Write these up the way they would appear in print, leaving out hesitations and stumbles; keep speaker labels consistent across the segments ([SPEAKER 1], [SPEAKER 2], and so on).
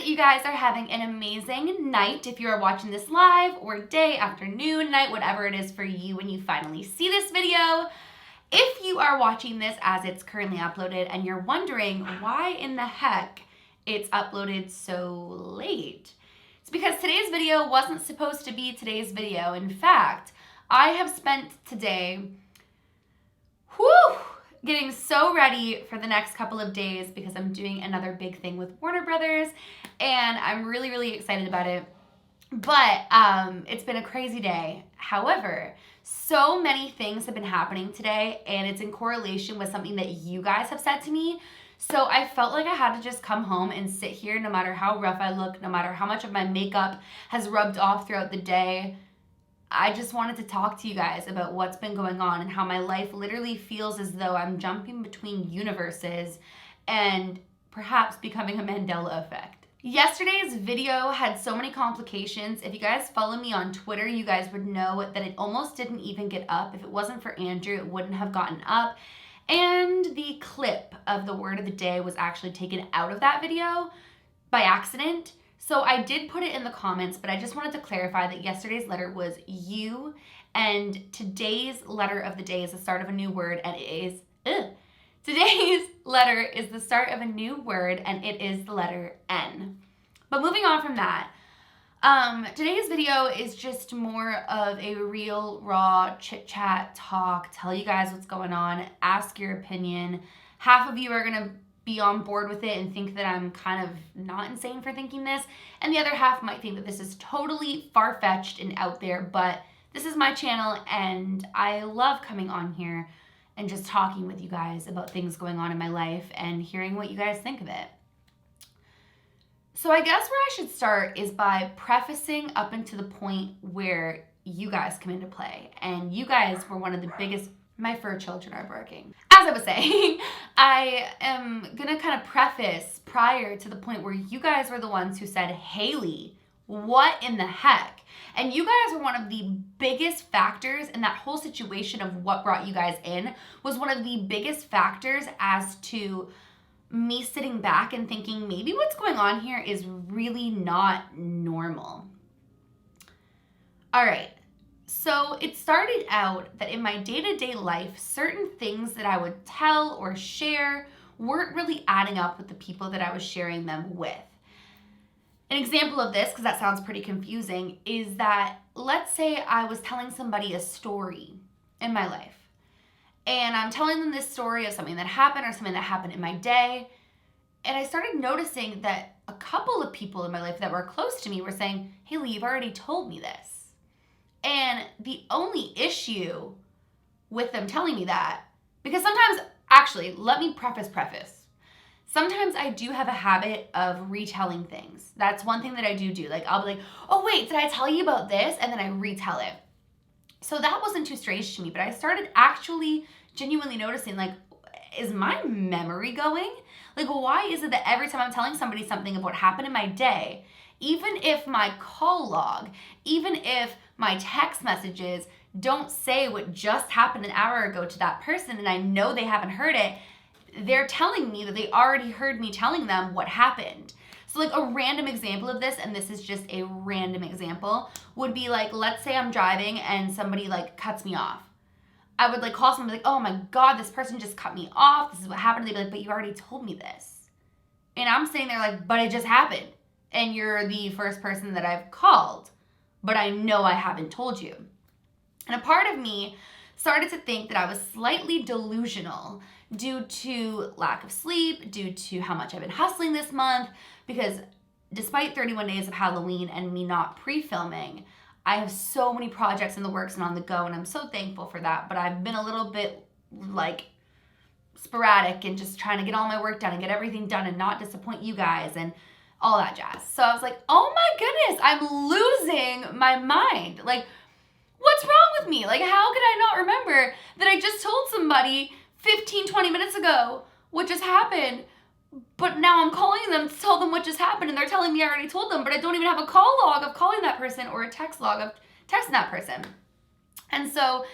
[SPEAKER 1] you guys are having an amazing night if you are watching this live, or day, afternoon, night, whatever it is for you when you finally see this video. If you are watching this as it's currently uploaded and you're wondering why in the heck it's uploaded so late, it's because today's video wasn't supposed to be today's video. In fact, I have spent today getting so ready for the next couple of days because I'm doing another big thing with Warner Brothers and I'm really, really excited about it. But it's been a crazy day. However, so many things have been happening today and it's in correlation with something that you guys have said to me. So I felt like I had to just come home and sit here no matter how rough I look, no matter how much of my makeup has rubbed off throughout the day. I just wanted to talk to you guys about what's been going on and how my life literally feels as though I'm jumping between universes and perhaps becoming a Mandela effect. Yesterday's video had so many complications. If you guys follow me on Twitter, you guys would know that it almost didn't even get up. If it wasn't for Andrew, it wouldn't have gotten up. And the clip of the word of the day was actually taken out of that video by accident. So I did put it in the comments, but I just wanted to clarify that yesterday's letter was you, and today's letter of the day is the start of a new word, and it is, today's letter is the start of a new word, and it is the letter N. But moving on from that, today's video is just more of a real, raw, chit-chat talk, tell you guys what's going on, ask your opinion. Half of you are gonna be on board with it and think that I'm kind of not insane for thinking this, and the other half might think that this is totally far-fetched and out there, but this is my channel and I love coming on here and just talking with you guys about things going on in my life and hearing what you guys think of it. So I guess where I should start is by prefacing up until the point where you guys come into play, and you guys were one of the biggest. My fur children are barking. As I was saying, I am gonna kind of preface prior to the point where you guys were the ones who said, Hailey, what in the heck? And you guys were one of the biggest factors in that whole situation of what brought you guys in, was one of the biggest factors as to me sitting back and thinking maybe what's going on here is really not normal. All right. So it started out that in my day-to-day life, certain things that I would tell or share weren't really adding up with the people that I was sharing them with. An example of this, because that sounds pretty confusing, is that let's say I was telling somebody a story in my life, and I'm telling them this story of something that happened or something that happened in my day, and I started noticing that a couple of people in my life that were close to me were saying, Hailey, you've already told me this. And the only issue with them telling me that, because sometimes, actually, let me preface. Sometimes I do have a habit of retelling things. That's one thing that I do. Like, I'll be like, oh wait, did I tell you about this? And then I retell it. So that wasn't too strange to me, but I started actually genuinely noticing, like, is my memory going? Like, why is it that every time I'm telling somebody something of what happened in my day, even if my call log, even if my text messages don't say what just happened an hour ago to that person and I know they haven't heard it, they're telling me that they already heard me telling them what happened. So like a random example of this, and this is just a random example, would be like, let's say I'm driving and somebody like cuts me off. I would like call someone and be like, oh my God, this person just cut me off. This is what happened. They'd be like, but you already told me this. And I'm sitting there like, but it just happened. And you're the first person that I've called, but I know I haven't told you. And a part of me started to think that I was slightly delusional due to lack of sleep, due to how much I've been hustling this month, because despite 31 days of Halloween and me not pre-filming, I have so many projects in the works and on the go, and I'm so thankful for that, but I've been a little bit like sporadic and just trying to get all my work done and get everything done and not disappoint you guys and all that jazz. So I was like, oh my goodness, I'm losing my mind. Like, what's wrong with me? Like, how could I not remember that I just told somebody 15, 20 minutes ago what just happened, but now I'm calling them to tell them what just happened and they're telling me I already told them, but I don't even have a call log of calling that person or a text log of texting that person. And so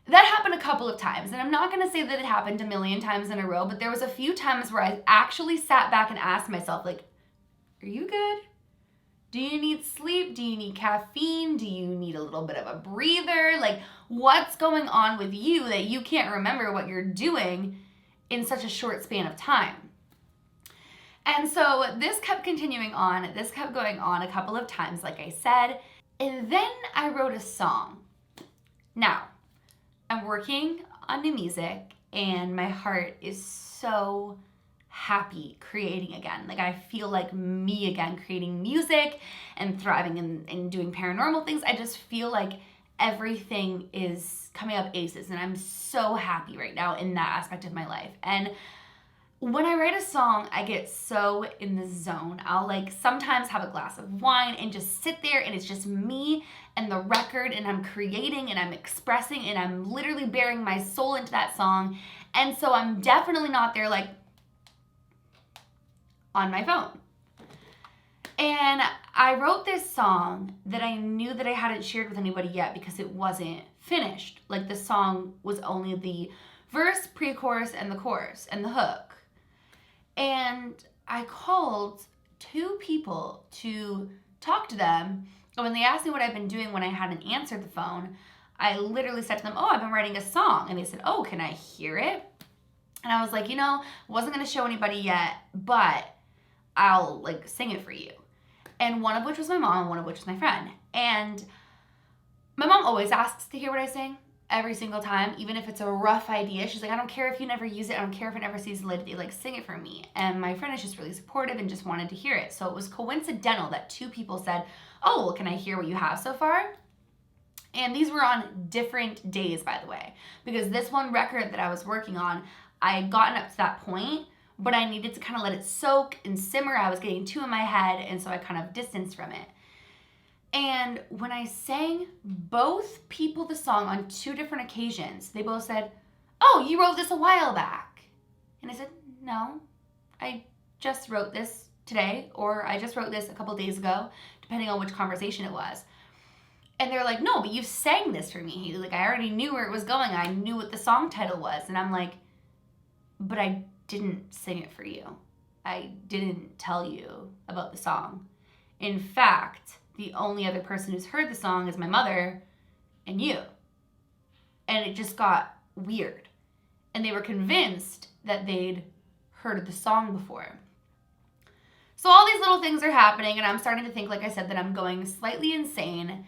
[SPEAKER 1] that happened a couple of times, and I'm not going to say that it happened a million times in a row, but there was a few times where I actually sat back and asked myself, like, Are you good? Do you need sleep? Do you need caffeine? Do you need a little bit of a breather? Like, what's going on with you that you can't remember what you're doing in such a short span of time? And so this kept continuing on. This kept going on a couple of times, like I said. And then I wrote a song. Now, I'm working on new music, and my heart is so happy creating again. Like, I feel like me again, creating music and thriving and doing paranormal things. I just feel like everything is coming up aces, and I'm so happy right now in that aspect of my life. And when I write a song, I get so in the zone. I'll like sometimes have a glass of wine and just sit there, and it's just me and the record, and I'm creating and I'm expressing and I'm literally bearing my soul into that song. And so I'm definitely not there like on my phone. And I wrote this song that I knew that I hadn't shared with anybody yet because it wasn't finished. Like, the song was only the verse, pre-chorus, and the chorus and the hook. And I called 2 people to talk to them. And when they asked me what I've been doing when I hadn't answered the phone, I literally said to them, oh, I've been writing a song. And they said, oh, can I hear it? And I was like, wasn't going to show anybody yet, but I'll like sing it for you. And one of which was my mom, and one of which was my friend. And my mom always asks to hear what I sing. Every single time, even if it's a rough idea. She's like, I don't care if you never use it. I don't care if it never sees the light of day. Like, sing it for me. And my friend is just really supportive and just wanted to hear it. So it was coincidental that 2 people said, oh, well, can I hear what you have so far? And these were on different days, by the way, because this one record that I was working on, I had gotten up to that point, but I needed to kind of let it soak and simmer. I was getting too in my head, and so I kind of distanced from it. And when I sang both people the song on 2 different occasions, they both said, oh, you wrote this a while back. And I said, no, I just wrote this today, or I just wrote this a couple days ago, depending on which conversation it was. And they're like, no, but you sang this for me, Hailey. Like, I already knew where it was going. I knew what the song title was. And I'm like, but I didn't sing it for you. I didn't tell you about the song. In fact, the only other person who's heard the song is my mother and you. And it just got weird. And they were convinced that they'd heard the song before. So all these little things are happening, and I'm starting to think, like I said, that I'm going slightly insane.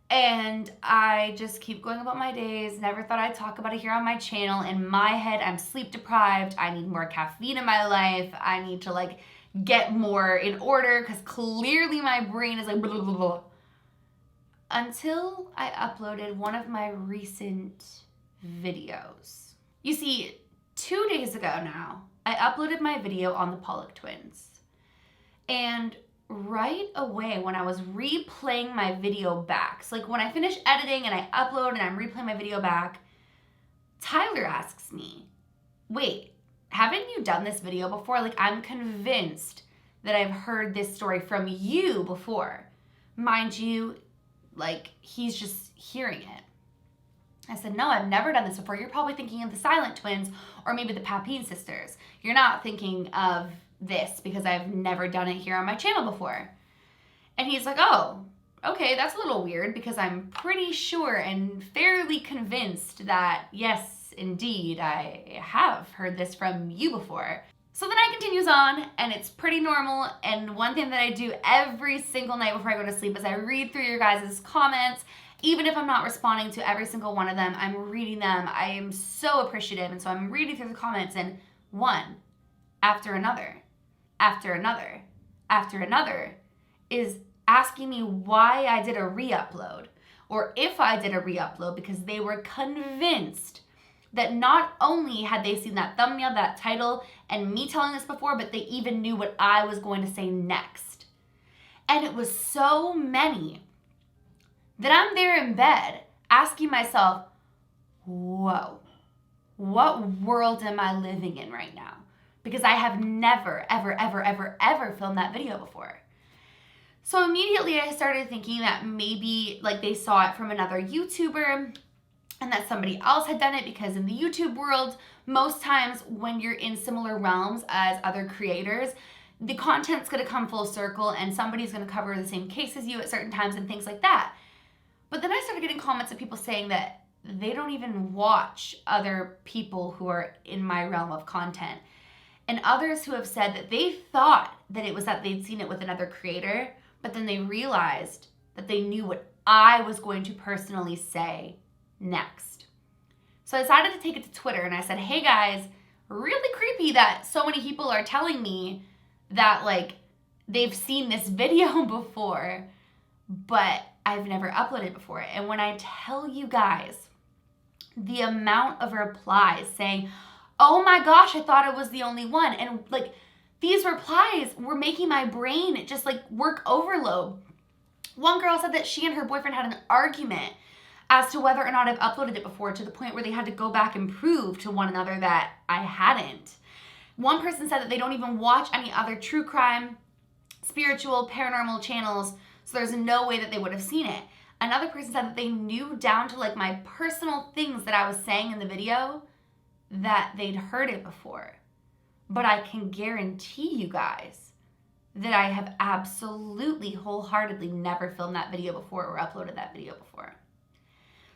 [SPEAKER 1] And I just keep going about my days. Never thought I'd talk about it here on my channel. In my head, I'm sleep deprived. I need more caffeine in my life. I need to like get more in order because clearly my brain is like blah, blah, blah. Until I uploaded one of my recent videos. You see, 2 days ago now, I uploaded my video on the Pollock twins. And right away when I was replaying my video back, so like when I finish editing and I upload and I'm replaying my video back, Tyler asks me, wait, haven't you done this video before? Like, I'm convinced that I've heard this story from you before. Mind you, like, he's just hearing it. I said, no, I've never done this before. You're probably thinking of the Silent Twins or maybe the Papine sisters. You're not thinking of this because I've never done it here on my channel before. And he's like, oh, okay, that's a little weird because I'm pretty sure and fairly convinced that, yes, indeed, I have heard this from you before. So the night continues on, and it's pretty normal, and one thing that I do every single night before I go to sleep is I read through your guys' comments. Even if I'm not responding to every single one of them, I'm reading them. I am so appreciative, and so I'm reading through the comments, and one after another, after another, after another is asking me why I did a re-upload, or if I did a re-upload, because they were convinced that not only had they seen that thumbnail, that title, and me telling this before, but they even knew what I was going to say next. And it was so many that I'm there in bed asking myself, whoa, what world am I living in right now? Because I have never, ever, ever, ever, ever filmed that video before. So immediately I started thinking that maybe like they saw it from another YouTuber and that somebody else had done it, because in the YouTube world, most times when you're in similar realms as other creators, the content's going to come full circle and somebody's going to cover the same case as you at certain times and things like that. But then I started getting comments of people saying that they don't even watch other people who are in my realm of content. And others who have said that they thought that it was that they'd seen it with another creator, but then they realized that they knew what I was going to personally say next. So I decided to take it to Twitter and I said, hey guys, really creepy that so many people are telling me that like they've seen this video before, but I've never uploaded before. And when I tell you guys the amount of replies saying, oh my gosh, I thought it was the only one. And like these replies were making my brain just like work overload. One girl said that she and her boyfriend had an argument as to whether or not I've uploaded it before, to the point where they had to go back and prove to one another that I hadn't. One person said that they don't even watch any other true crime, spiritual, paranormal channels, so there's no way that they would have seen it. Another person said that they knew down to like my personal things that I was saying in the video that they'd heard it before. But I can guarantee you guys that I have absolutely wholeheartedly never filmed that video before or uploaded that video before.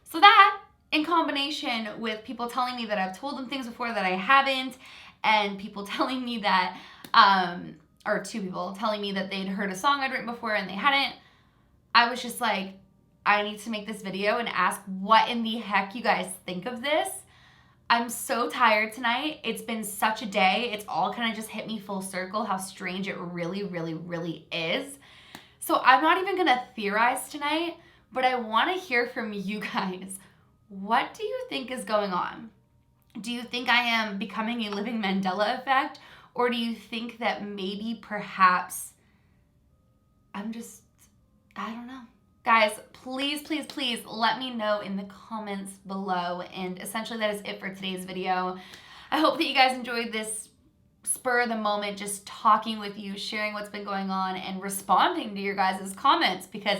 [SPEAKER 1] So that, in combination with people telling me that I've told them things before that I haven't, and people telling me that, or two people telling me that they'd heard a song I'd written before and they hadn't, I was just like, I need to make this video and ask what in the heck you guys think of this. I'm so tired tonight. It's been such a day. It's all kind of just hit me full circle how strange it really, really, really is. So I'm not even gonna theorize tonight, but I wanna hear from you guys. What do you think is going on? Do you think I am becoming a living Mandela effect? Or do you think that maybe perhaps I don't know. Guys, please, please, please let me know in the comments below. And essentially that is it for today's video. I hope that you guys enjoyed this spur of the moment, just talking with you, sharing what's been going on, and responding to your guys' comments, because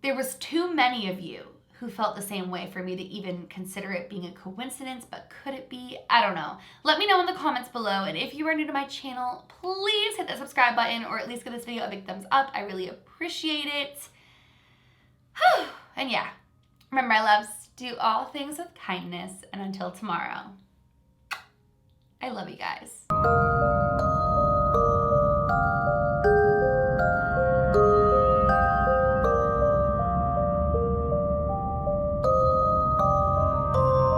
[SPEAKER 1] there was too many of you who felt the same way for me to even consider it being a coincidence. But could it be? I don't know. Let me know in the comments below. And if you are new to my channel, please hit that subscribe button, or at least give this video a big thumbs up. I really appreciate it. And yeah, remember, my loves, do all things with kindness, and until tomorrow, I love you guys.